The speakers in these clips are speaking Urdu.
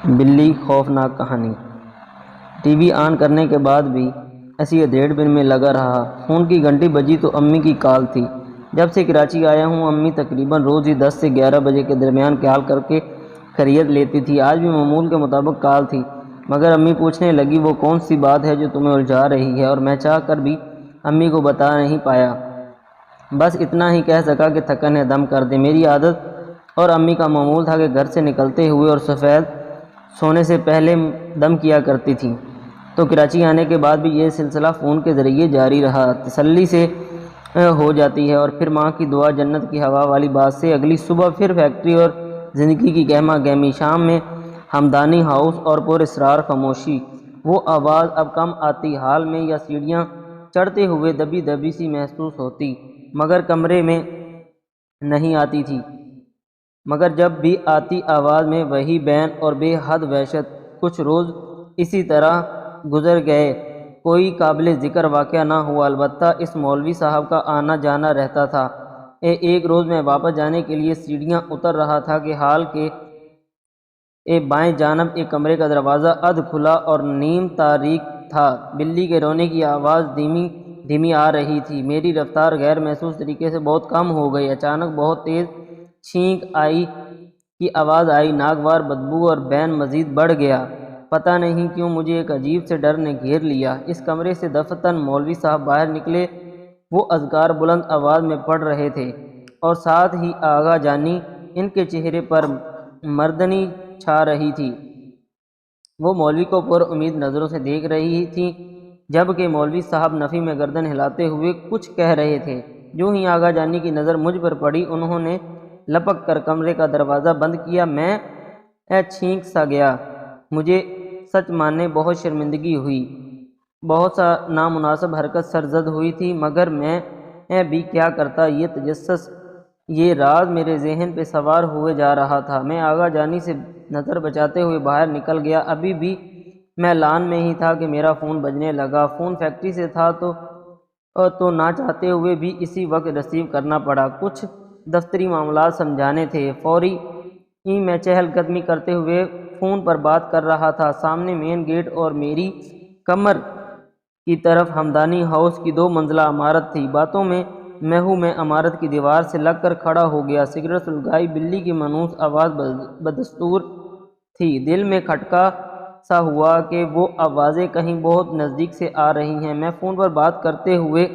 بلی خوفناک کہانی۔ ٹی وی آن کرنے کے بعد بھی ایسی ادھیڑ بن میں لگا رہا۔ فون کی گھنٹی بجی تو امی کی کال تھی۔ جب سے کراچی آیا ہوں امی تقریباً روز ہی 10 سے 11 بجے کے درمیان کال کر کے خیریت لیتی تھی۔ آج بھی معمول کے مطابق کال تھی، مگر امی پوچھنے لگی وہ کون سی بات ہے جو تمہیں الجھا رہی ہے، اور میں چاہ کر بھی امی کو بتا نہیں پایا۔ بس اتنا ہی کہہ سکا کہ تھکن ہے، دم کر دے۔ میری عادت اور امی کا معمول تھا کہ گھر سے نکلتے ہوئے اور سفید سونے سے پہلے دم کیا کرتی تھی، تو کراچی آنے کے بعد بھی یہ سلسلہ فون کے ذریعے جاری رہا۔ تسلی سے ہو جاتی ہے، اور پھر ماں کی دعا، جنت کی ہوا والی بات سے اگلی صبح پھر فیکٹری اور زندگی کی گہما گہمی۔ شام میں ہمدانی ہاؤس اور پر اسرار خاموشی۔ وہ آواز اب کم آتی، ہال میں یا سیڑھیاں چڑھتے ہوئے دبی دبی سی محسوس ہوتی، مگر کمرے میں نہیں آتی تھی۔ مگر جب بھی آتی آواز میں وہی بین اور بے حد وحشت۔ کچھ روز اسی طرح گزر گئے، کوئی قابل ذکر واقعہ نہ ہوا، البتہ اس مولوی صاحب کا آنا جانا رہتا تھا۔ ایک روز میں واپس جانے کے لیے سیڑھیاں اتر رہا تھا کہ ہال کے بائیں جانب ایک کمرے کا دروازہ ادھ کھلا اور نیم تاریک تھا۔ بلی کے رونے کی آواز دھیمی دھیمی آ رہی تھی۔ میری رفتار غیر محسوس طریقے سے بہت کم ہو گئی۔ اچانک بہت تیز چھینک کی آواز آئی، ناگوار بدبو، اور بین مزید بڑھ گیا۔ پتہ نہیں کیوں مجھے ایک عجیب سے ڈر نے گھیر لیا۔ اس کمرے سے دفتن مولوی صاحب باہر نکلے۔ وہ اذکار بلند آواز میں پڑھ رہے تھے، اور ساتھ ہی آغا جانی۔ ان کے چہرے پر مردنی چھا رہی تھی۔ وہ مولوی کو پر امید نظروں سے دیکھ رہی تھی، جبکہ مولوی صاحب نفی میں گردن ہلاتے ہوئے کچھ کہہ رہے تھے۔ جو ہی آغا جانی کی نظر مجھ پر پڑی، انہوں نے لپک کر کمرے کا دروازہ بند کیا۔ میں چھینک سا گیا۔ مجھے سچ ماننے بہت شرمندگی ہوئی، بہت سا نامناسب حرکت سرزد ہوئی تھی، مگر میں بھی کیا کرتا۔ یہ تجسس، یہ راز میرے ذہن پہ سوار ہوئے جا رہا تھا۔ میں آغا جانی سے نظر بچاتے ہوئے باہر نکل گیا۔ ابھی بھی میں لان میں ہی تھا کہ میرا فون بجنے لگا۔ فون فیکٹری سے تھا تو نہ چاہتے ہوئے بھی اسی وقت ریسیو کرنا پڑا۔ کچھ دفتری معاملات سمجھانے تھے۔ فوری میں چہل قدمی کرتے ہوئے فون پر بات کر رہا تھا۔ سامنے مین گیٹ اور میری کمر کی طرف ہمدانی ہاؤس کی 2 منزلہ عمارت تھی۔ باتوں میں محو میں عمارت کی دیوار سے لگ کر کھڑا ہو گیا۔ سگریٹ سلگائی بلی کی مانوس آواز بدستور تھی۔ دل میں کھٹکا سا ہوا کہ وہ آوازیں کہیں بہت نزدیک سے آ رہی ہیں۔ میں فون پر بات کرتے ہوئے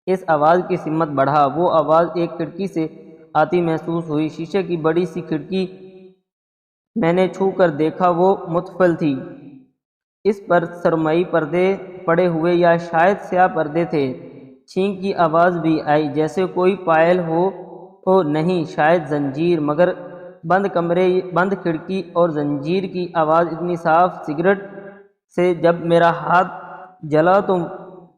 اس آواز کی سمت بڑھا۔ وہ آواز ایک کھڑکی سے آتی محسوس ہوئی، شیشے کی بڑی سی کھڑکی۔ میں نے چھو کر دیکھا، وہ متفل تھی۔ اس پر سرمئی پردے پڑے ہوئے یا شاید سیاہ پردے تھے۔ چھینک کی آواز بھی آئی، جیسے کوئی پائل ہو نہیں، شاید زنجیر، مگر بند کھڑکی اور زنجیر کی آواز اتنی صاف۔ سگریٹ سے جب میرا ہاتھ جلا تو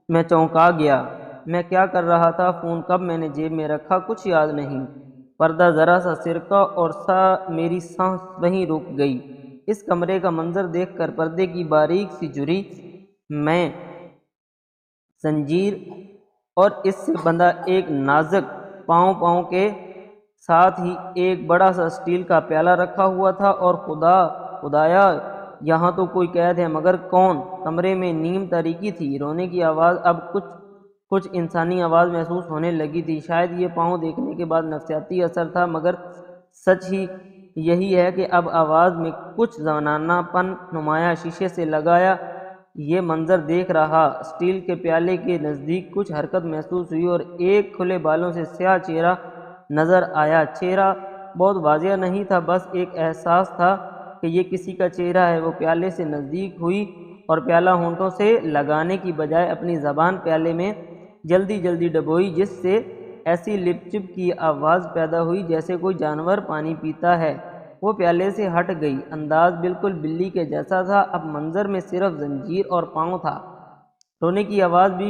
میں چونکا گیا۔ میں کیا کر رہا تھا، فون کب میں نے جیب میں رکھا، کچھ یاد نہیں۔ پردہ ذرا سا سرکا اور میری سانس وہیں رک گئی۔ اس کمرے کا منظر دیکھ کر پردے کی باریک سی جھری میں زنجیر اور اس سے بندھا ایک نازک پاؤں کے ساتھ ہی ایک بڑا سا اسٹیل کا پیالہ رکھا ہوا تھا، اور خدایا یہاں تو کوئی قید ہے، مگر کون؟ کمرے میں نیم تاریکی تھی۔ رونے کی آواز اب کچھ انسانی آواز محسوس ہونے لگی تھی۔ شاید یہ پاؤں دیکھنے کے بعد نفسیاتی اثر تھا، مگر سچ ہی یہی ہے کہ اب آواز میں کچھ زنانہ پن نمایاں۔ شیشے سے لگایا یہ منظر دیکھ رہا، اسٹیل کے پیالے کے نزدیک کچھ حرکت محسوس ہوئی، اور ایک کھلے بالوں سے سیاہ چہرہ نظر آیا۔ چہرہ بہت واضح نہیں تھا، بس ایک احساس تھا کہ یہ کسی کا چہرہ ہے۔ وہ پیالے سے نزدیک ہوئی اور پیالہ ہونٹوں سے لگانے کی بجائے اپنی زبان پیالے میں جلدی جلدی ڈبوئی، جس سے ایسی لپ چپ کی آواز پیدا ہوئی جیسے کوئی جانور پانی پیتا ہے۔ وہ پیالے سے ہٹ گئی۔ انداز بالکل بلی کے جیسا تھا۔ اب منظر میں صرف زنجیر اور پاؤں تھا۔ رونے کی آواز بھی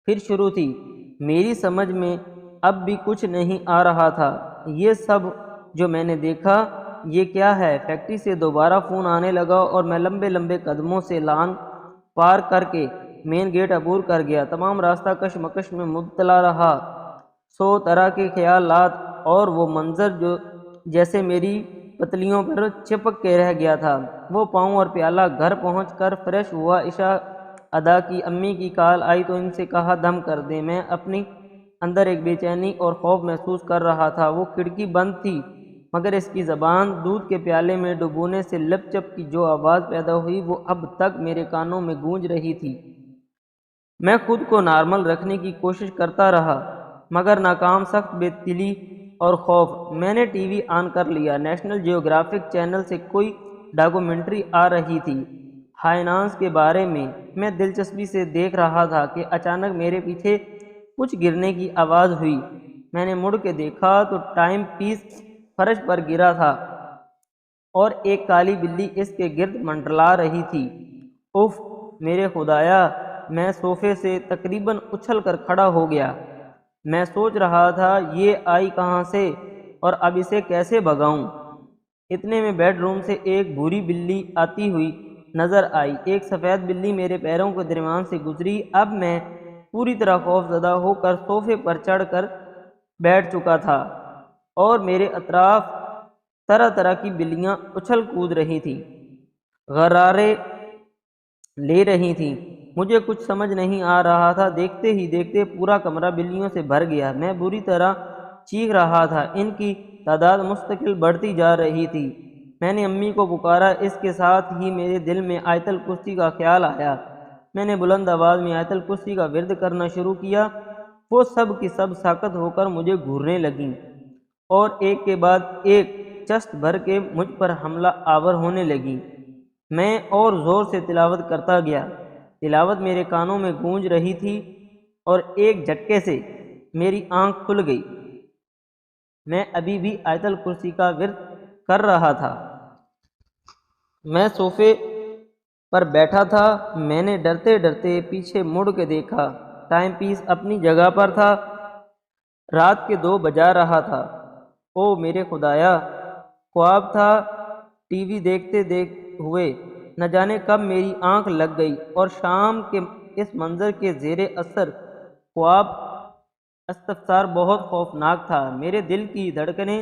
پھر شروع تھی۔ میری سمجھ میں اب بھی کچھ نہیں آ رہا تھا۔ یہ سب جو میں نے دیکھا، یہ کیا ہے؟ فیکٹری سے دوبارہ فون آنے لگا، اور میں لمبے لمبے قدموں سے لان پار کر کے مین گیٹ عبور کر گیا۔ تمام راستہ کشمکش میں مبتلا رہا، 100 طرح کے خیالات، اور وہ منظر جو جیسے میری پتلیوں پر چپک کے رہ گیا تھا۔ وہ پاؤں اور پیالہ گھر پہنچ کر فریش ہوا، عشاء ادا کی، امی کی کال آئی تو ان سے کہا دم کر دیں۔ میں اپنی اندر ایک بے چینی اور خوف محسوس کر رہا تھا۔ وہ کھڑکی بند تھی مگر اس کی زبان دودھ کے پیالے میں ڈبونے سے لپ چپ کی جو آواز پیدا ہوئی وہ اب تک میرے کانوں میں گونج رہی تھی۔ میں خود کو نارمل رکھنے کی کوشش کرتا رہا مگر ناکام، سخت بے دلی اور خوف۔ میں نے ٹی وی آن کر لیا۔ نیشنل جیوگرافک چینل سے کوئی ڈاکومنٹری آ رہی تھی ہائیناز کے بارے میں۔ میں دلچسپی سے دیکھ رہا تھا کہ اچانک میرے پیچھے کچھ گرنے کی آواز ہوئی۔ میں نے مڑ کے دیکھا تو ٹائم پیس فرش پر گرا تھا اور ایک کالی بلی اس کے گرد منڈلا رہی تھی۔ اف میرے خدایا! میں صوفے سے تقریباً اچھل کر کھڑا ہو گیا۔ میں سوچ رہا تھا یہ آئی کہاں سے اور اب اسے کیسے بھگاؤں۔ اتنے میں بیڈ روم سے ایک بھوری بلی آتی ہوئی نظر آئی۔ ایک سفید بلی میرے پیروں کے درمیان سے گزری۔ اب میں پوری طرح خوف زدہ ہو کر صوفے پر چڑھ کر بیٹھ چکا تھا اور میرے اطراف طرح طرح کی بلیاں اچھل کود رہی تھیں، غرارے لے رہی تھیں۔ مجھے کچھ سمجھ نہیں آ رہا تھا۔ دیکھتے ہی دیکھتے پورا کمرہ بلیوں سے بھر گیا۔ میں بری طرح چیخ رہا تھا۔ ان کی تعداد مستقل بڑھتی جا رہی تھی۔ میں نے امی کو پکارا۔ اس کے ساتھ ہی میرے دل میں آیت الکرسی کا خیال آیا۔ میں نے بلند آواز میں آیت الکرسی کا ورد کرنا شروع کیا۔ وہ سب کی سب ساکت ہو کر مجھے گھورنے لگیں اور ایک کے بعد ایک چست بھر کے مجھ پر حملہ آور ہونے لگیں۔ میں اور زور سے تلاوت کرتا گیا۔ تلاوت میرے کانوں میں گونج رہی تھی اور ایک جھٹکے سے میری آنکھ کھل گئی۔ میں ابھی بھی آیت الکرسی کا ورد کر رہا تھا۔ میں صوفے پر بیٹھا تھا۔ میں نے ڈرتے ڈرتے پیچھے مڑ کے دیکھا۔ ٹائم پیس اپنی جگہ پر تھا۔ رات کے 2 بجا رہا تھا۔ او میرے خدایا! خواب تھا۔ ٹی وی دیکھتے ہوئے نہ جانے کب میری آنکھ لگ گئی اور شام کے اس منظر کے زیر اثر خواب استفسار بہت خوفناک تھا۔ میرے دل کی دھڑکنیں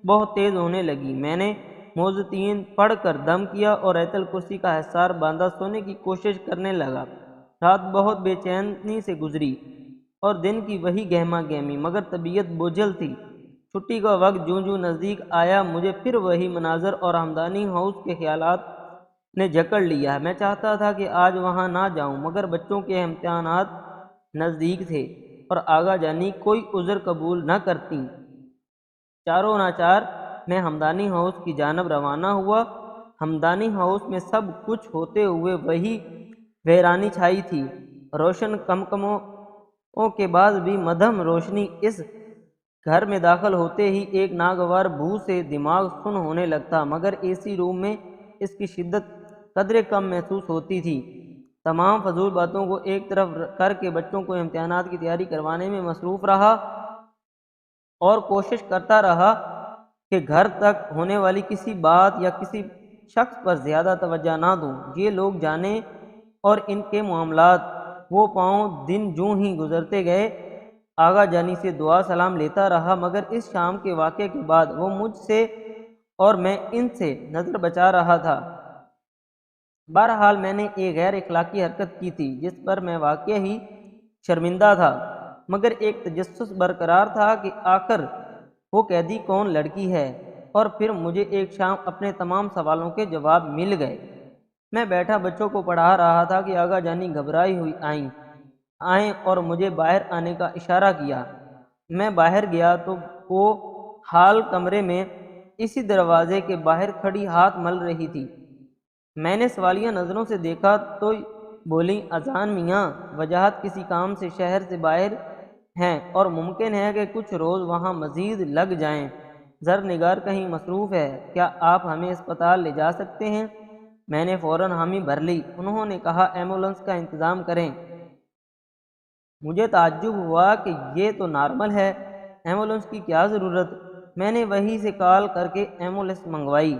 بہت تیز ہونے لگیں۔ میں نے معوذتین پڑھ کر دم کیا اور آیت الکرسی کا حصار باندھا سونے کی کوشش کرنے لگا۔ رات بہت بے چینی سے گزری اور دن کی وہی گہما گہمی مگر طبیعت بوجھل تھی۔ چھٹی کا وقت جوں جوں نزدیک آیا مجھے پھر وہی مناظر اور ہمدانی ہاؤس کے خیالات نے جکڑ لیا۔ میں چاہتا تھا کہ آج وہاں نہ جاؤں مگر بچوں کے امتحانات نزدیک تھے اور آغا جانی کوئی عذر قبول نہ کرتی۔ چاروں ناچار میں ہمدانی ہاؤس کی جانب روانہ ہوا۔ ہمدانی ہاؤس میں سب کچھ ہوتے ہوئے وہی ویرانی چھائی تھی۔ روشن کمکموں کے بعد بھی مدھم روشنی۔ اس گھر میں داخل ہوتے ہی ایک ناگوار بو سے دماغ سن ہونے لگتا مگر اے سی روم میں اس کی شدت قدرے کم محسوس ہوتی تھی۔ تمام فضول باتوں کو ایک طرف کر کے بچوں کو امتحانات کی تیاری کروانے میں مصروف رہا اور کوشش کرتا رہا کہ گھر تک ہونے والی کسی بات یا کسی شخص پر زیادہ توجہ نہ دوں۔ یہ لوگ جانے اور ان کے معاملات۔ وہ پاؤں دن جوں ہی گزرتے گئے آغا جانی سے دعا سلام لیتا رہا مگر اس شام کے واقعے کے بعد وہ مجھ سے اور میں ان سے نظر بچا رہا تھا۔ بہرحال میں نے ایک غیر اخلاقی حرکت کی تھی جس پر میں واقعی ہی شرمندہ تھا مگر ایک تجسس برقرار تھا کہ آخر وہ قیدی کون لڑکی ہے۔ اور پھر مجھے ایک شام اپنے تمام سوالوں کے جواب مل گئے۔ میں بیٹھا بچوں کو پڑھا رہا تھا کہ آغا جانی گھبرائی ہوئی آئیں اور مجھے باہر آنے کا اشارہ کیا۔ میں باہر گیا تو وہ ہال کمرے میں اسی دروازے کے باہر کھڑی ہاتھ مل رہی تھی۔ میں نے سوالیہ نظروں سے دیکھا تو بولیں اذان میاں وجاہت کسی کام سے شہر سے باہر ہیں اور ممکن ہے کہ کچھ روز وہاں مزید لگ جائیں۔ زرنگار کہیں مصروف ہے، کیا آپ ہمیں اسپتال لے جا سکتے ہیں؟ میں نے فوراً حامی بھر لی۔ انہوں نے کہا ایمبولینس کا انتظام کریں۔ مجھے تعجب ہوا کہ یہ تو نارمل ہے، ایمبولینس کی کیا ضرورت؟ میں نے وہیں سے کال کر کے ایمبولینس منگوائی۔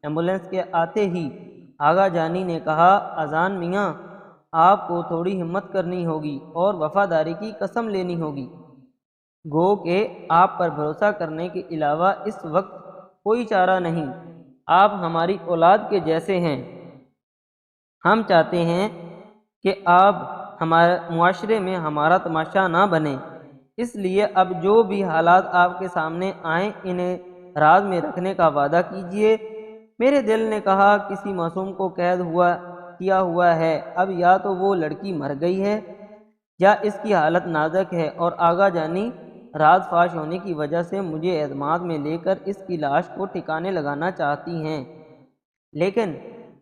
ایمبولینس کے آتے ہی آغا جانی نے کہا اذان میاں آپ کو تھوڑی ہمت کرنی ہوگی اور وفاداری کی قسم لینی ہوگی۔ گو کہ آپ پر بھروسہ کرنے کے علاوہ اس وقت کوئی چارہ نہیں۔ آپ ہماری اولاد کے جیسے ہیں، ہم چاہتے ہیں کہ آپ ہمارے معاشرے میں ہمارا تماشا نہ بنیں، اس لیے اب جو بھی حالات آپ کے سامنے آئیں انہیں راز میں رکھنے کا وعدہ کیجیے۔ میرے دل نے کہا کسی معصوم کو قید کیا ہوا ہے، اب یا تو وہ لڑکی مر گئی ہے یا اس کی حالت نازک ہے اور آغا جانی راز فاش ہونے کی وجہ سے مجھے اعتماد میں لے کر اس کی لاش کو ٹھکانے لگانا چاہتی ہیں۔ لیکن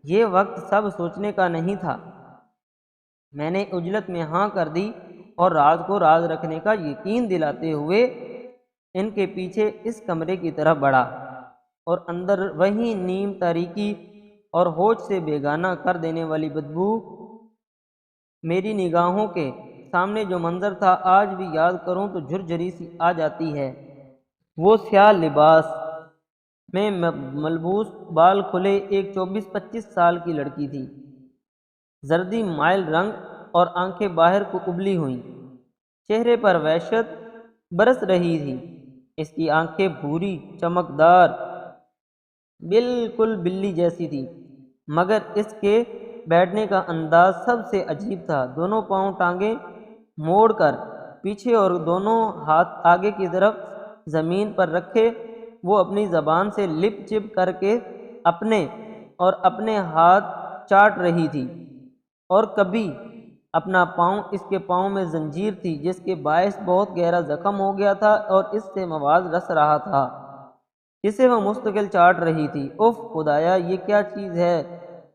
یہ وقت سب سوچنے کا نہیں تھا۔ میں نے عجلت میں ہاں کر دی اور راز کو راز رکھنے کا یقین دلاتے ہوئے ان کے پیچھے اس کمرے کی طرف بڑھا، اور اندر وہی نیم تاریکی اور ہوش سے بیگانہ کر دینے والی بدبو۔ میری نگاہوں کے سامنے جو منظر تھا آج بھی یاد کروں تو جھرجھری سی آ جاتی ہے۔ وہ سیاہ لباس میں ملبوس، بال کھلے، ایک 24-25 سال کی لڑکی تھی، زردی مائل رنگ اور آنکھیں باہر کو ابلی ہوئیں، چہرے پر وحشت برس رہی تھی۔ اس کی آنکھیں بھوری چمکدار بالکل بلی جیسی تھی، مگر اس کے بیٹھنے کا انداز سب سے عجیب تھا۔ دونوں پاؤں ٹانگیں موڑ کر پیچھے اور دونوں ہاتھ آگے کی طرف زمین پر رکھے، وہ اپنی زبان سے لپ چپ کر کے اپنے ہاتھ چاٹ رہی تھی، اور کبھی اپنا پاؤں، اس کے پاؤں میں زنجیر تھی جس کے باعث بہت گہرا زخم ہو گیا تھا اور اس سے مواد رس رہا تھا جسے وہ مستقل چاٹ رہی تھی۔ اف خدایا، یہ کیا چیز ہے؟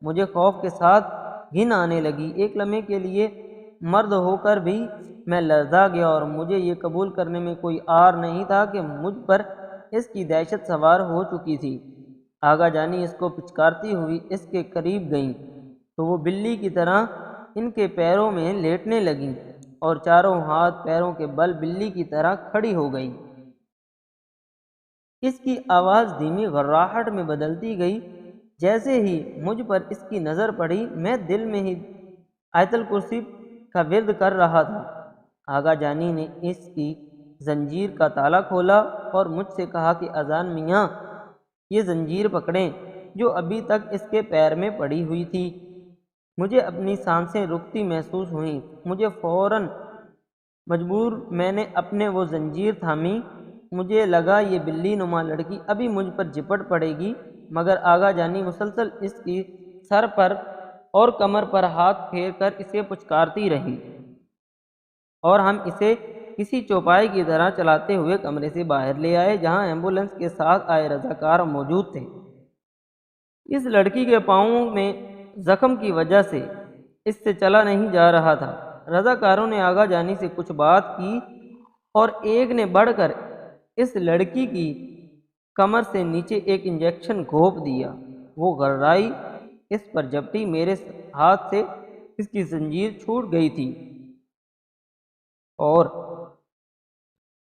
مجھے خوف کے ساتھ گھن آنے لگی۔ ایک لمحے کے لیے مرد ہو کر بھی میں لرزا گیا اور مجھے یہ قبول کرنے میں کوئی عار نہیں تھا کہ مجھ پر اس کی دہشت سوار ہو چکی تھی۔ آغا جانی اس کو پچکارتی ہوئی اس کے قریب گئیں تو وہ بلی کی طرح ان کے پیروں میں لیٹنے لگیں اور چاروں ہاتھ پیروں کے بل بلی کی طرح کھڑی ہو گئیں۔ اس کی آواز دھیمی غراہٹ میں بدلتی گئی۔ جیسے ہی مجھ پر اس کی نظر پڑی میں دل میں ہی آیت الکرسی کا ورد کر رہا تھا۔ آغا جانی نے اس کی زنجیر کا تالا کھولا اور مجھ سے کہا کہ اذان میاں، یہ زنجیر پکڑیں جو ابھی تک اس کے پیر میں پڑی ہوئی تھی۔ مجھے اپنی سانسیں رکتی محسوس ہوئیں۔ مجھے فوراً مجبور میں نے اپنے وہ زنجیر تھامی۔ مجھے لگا یہ بلی نما لڑکی ابھی مجھ پر جپٹ پڑے گی، مگر آغا جانی مسلسل اس کی سر پر اور کمر پر ہاتھ پھیر کر اسے پچکارتی رہی اور ہم اسے کسی چوپائے کی طرح چلاتے ہوئے کمرے سے باہر لے آئے جہاں ایمبولینس کے ساتھ آئے رضاکار موجود تھے۔ اس لڑکی کے پاؤں میں زخم کی وجہ سے اس سے چلا نہیں جا رہا تھا۔ رضاکاروں نے آغا جانی سے کچھ بات کی اور ایک نے بڑھ کر اس لڑکی کی کمر سے نیچے ایک انجیکشن گھونپ دیا۔ وہ گھررائی اس پر جپٹی، میرے ہاتھ سے اس کی زنجیر چھوٹ گئی تھی اور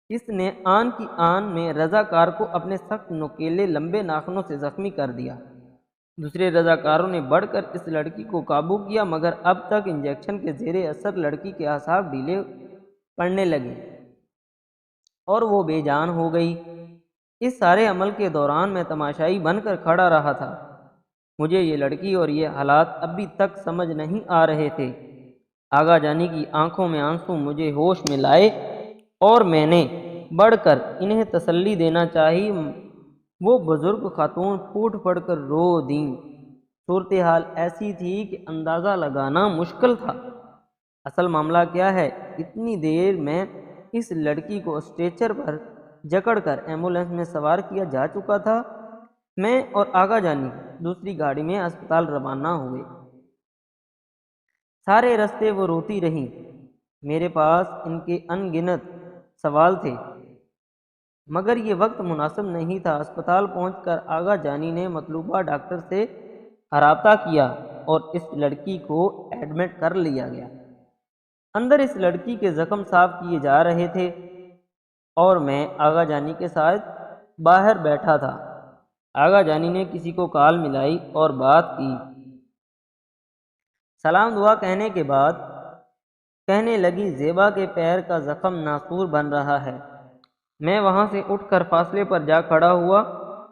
اس نے آن کی آن میں رضاکار کو اپنے سخت نوکیلے لمبے ناخنوں سے زخمی کر دیا۔ دوسرے رضاکاروں نے بڑھ کر اس لڑکی کو قابو کیا، مگر اب تک انجیکشن کے زیر اثر لڑکی کے اعصاب ڈھیلے پڑنے لگے اور وہ بے جان ہو گئی۔ اس سارے عمل کے دوران میں تماشائی بن کر کھڑا رہا تھا۔ مجھے یہ لڑکی اور یہ حالات ابھی تک سمجھ نہیں آ رہے تھے۔ آغا جانی کی آنکھوں میں آنسو مجھے ہوش میں لائے اور میں نے بڑھ کر انہیں تسلی دینا چاہی۔ وہ بزرگ خاتون پھوٹ پڑ کر رو دیں۔ صورتحال ایسی تھی کہ اندازہ لگانا مشکل تھا۔ اصل معاملہ کیا ہے؟ اتنی دیر میں اس لڑکی کو اسٹریچر پر جکڑ کر ایمبولینس میں سوار کیا جا چکا تھا۔ میں اور آغا جانی دوسری گاڑی میں اسپتال روانہ ہوئے۔ سارے راستے وہ روتی رہیں۔ میرے پاس ان کے ان گنت سوال تھے، مگر یہ وقت مناسب نہیں تھا۔ اسپتال پہنچ کر آغا جانی نے مطلوبہ ڈاکٹر سے رابطہ کیا اور اس لڑکی کو ایڈمٹ کر لیا گیا۔ اندر اس لڑکی کے زخم صاف کیے جا رہے تھے اور میں آغا جانی کے ساتھ باہر بیٹھا تھا۔ آغا جانی نے کسی کو کال ملائی اور بات کی۔ سلام دعا کہنے کے بعد کہنے لگی زیبا کے پیر کا زخم ناسور بن رہا ہے۔ میں وہاں سے اٹھ کر فاصلے پر جا کھڑا ہوا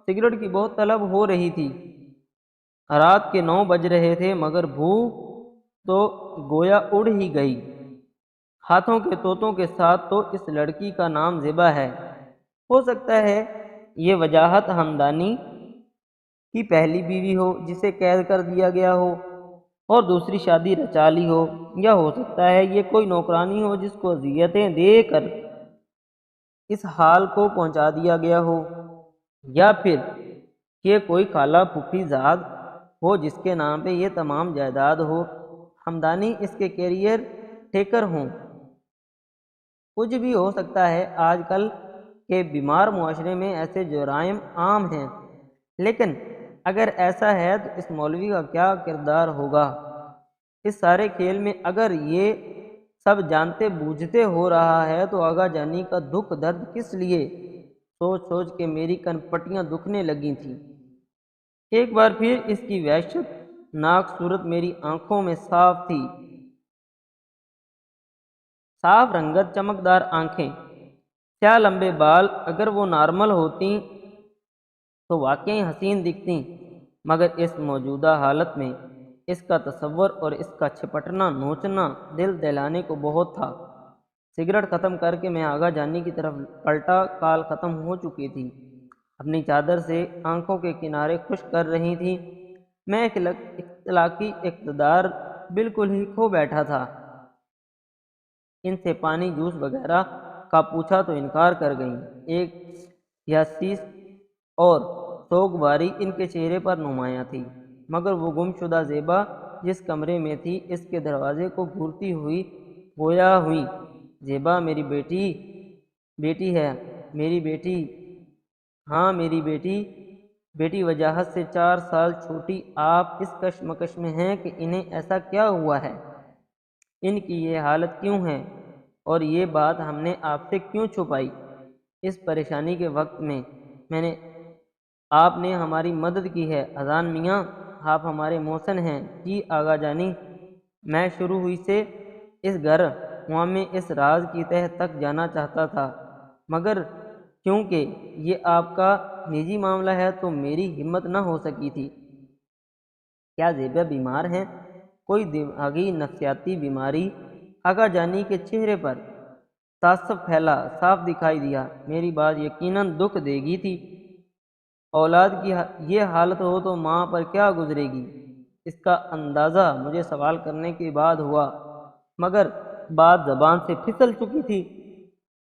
سگریٹ کی بہت طلب ہو رہی تھی۔ رات کے 9 بج رہے تھے مگر بھوک تو گویا اڑ ہی گئی۔ ہاتھوں کے طوطوں کے ساتھ تو اس لڑکی کا نام زیبا ہے۔ ہو سکتا ہے یہ وجاہت ہمدانی کی پہلی بیوی ہو جسے قید کر دیا گیا ہو اور دوسری شادی رچا لی ہو، یا ہو سکتا ہے یہ کوئی نوکرانی ہو جس کو اذیتیں دے کر اس حال کو پہنچا دیا گیا ہو، یا پھر یہ کوئی خالہ پھوپھی زاد ہو جس کے نام پہ یہ تمام جائیداد ہو، ہمدانی اس کے کیریئر ٹیکر ہوں۔ کچھ بھی ہو سکتا ہے، آج کل کے بیمار معاشرے میں ایسے جرائم عام ہیں، لیکن اگر ایسا ہے تو اس مولوی کا کیا کردار ہوگا اس سارے کھیل میں؟ اگر یہ سب جانتے بوجھتے ہو رہا ہے تو آغا جانی کا دکھ درد کس لیے؟ سوچ سوچ کے میری کن پٹیاں دکھنے لگی تھیں۔ ایک بار پھر اس کی وحشت ناک صورت میری آنکھوں میں صاف تھی، صاف رنگت، چمکدار آنکھیں، سیاہ لمبے بال۔ اگر وہ نارمل ہوتی تو واقعی حسین دکھتی، مگر اس موجودہ حالت میں اس کا تصور اور اس کا چھپٹنا نوچنا دل دہلانے کو بہت تھا۔ سگریٹ ختم کر کے میں آغا جانی کی طرف پلٹا۔ کال ختم ہو چکی تھی، اپنی چادر سے آنکھوں کے کنارے خشک کر رہی تھی۔ میں اخلاقی اقتدار بالکل ہی کھو بیٹھا تھا۔ ان سے پانی جوس وغیرہ کا پوچھا تو انکار کر گئیں۔ ایک یاسیس اور سوگواری ان کے چہرے پر نمایاں تھی، مگر وہ گمشدہ زیبا جس کمرے میں تھی اس کے دروازے کو گھورتی ہوئی گویا ہوئی۔ زیبا میری بیٹی ہے، میری بیٹی، ہاں میری بیٹی وجاہت سے 4 سال چھوٹی۔ آپ اس کشمکش میں ہیں کہ انہیں ایسا کیا ہوا ہے، ان کی یہ حالت کیوں ہے، اور یہ بات ہم نے آپ سے کیوں چھپائی؟ اس پریشانی کے وقت میں آپ نے ہماری مدد کی ہے۔ اذان میاں، آپ ہمارے محسن ہیں۔ جی آغا جانی، میں شروع ہوئی سے اس گھر میں اس راز کی تہہ تک جانا چاہتا تھا، مگر کیونکہ یہ آپ کا نجی معاملہ ہے تو میری ہمت نہ ہو سکی تھی۔ کیا زیبا بیمار ہیں؟ کوئی دماغی نفسیاتی بیماری؟ آغا جانی کے چہرے پر تعصب پھیلا، صاف دکھائی دیا۔ میری بات یقیناً دکھ دے گی تھی۔ اولاد کی یہ حالت ہو تو ماں پر کیا گزرے گی، اس کا اندازہ مجھے سوال کرنے کے بعد ہوا، مگر بات زبان سے پھسل چکی تھی۔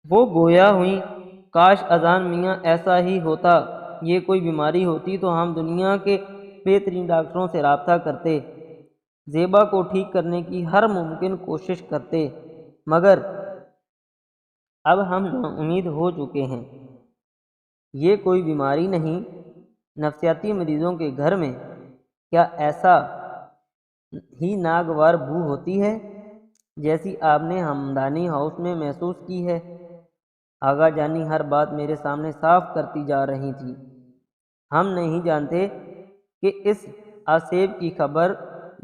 وہ گویا ہوئی، کاش اذان میاں ایسا ہی ہوتا، یہ کوئی بیماری ہوتی تو ہم دنیا کے بہترین ڈاکٹروں سے رابطہ کرتے، زیبا کو ٹھیک کرنے کی ہر ممکن کوشش کرتے، مگر اب ہم نا امید ہو چکے ہیں۔ یہ کوئی بیماری نہیں۔ نفسیاتی مریضوں کے گھر میں کیا ایسا ہی ناگوار بو ہوتی ہے جیسی آپ نے ہمدانی ہاؤس میں محسوس کی ہے؟ آغا جانی ہر بات میرے سامنے صاف کرتی جا رہی تھی۔ ہم نہیں جانتے کہ اس آصیب کی خبر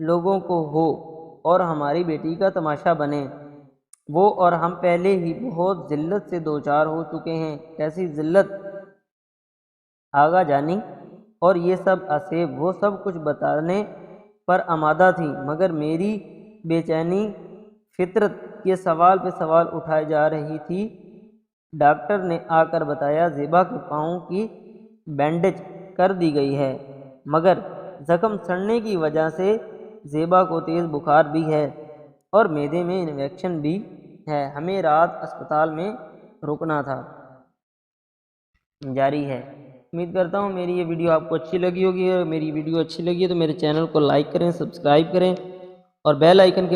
لوگوں کو ہو اور ہماری بیٹی کا تماشا بنے۔ وہ اور ہم پہلے ہی بہت ذلت سے دوچار ہو چکے ہیں۔ کیسی ذلت آغا جانی؟ اور یہ سب آصیب وہ سب کچھ بتانے پر آمادہ تھیں، مگر میری بے چینی فطرت یہ سوال پہ سوال اٹھائے جا رہی تھی۔ ڈاکٹر نے آ کر بتایا زیبا کے پاؤں کی بینڈیج کر دی گئی ہے، مگر زخم سڑنے کی وجہ سے زیبا کو تیز بخار بھی ہے اور معدے میں انفیکشن بھی ہے۔ ہمیں رات اسپتال میں رکنا تھا۔ جاری ہے۔ امید کرتا ہوں میری یہ ویڈیو آپ کو اچھی لگی ہوگی، اور میری ویڈیو اچھی لگی ہے تو میرے چینل کو لائک کریں، سبسکرائب کریں اور بیل آئیکن کے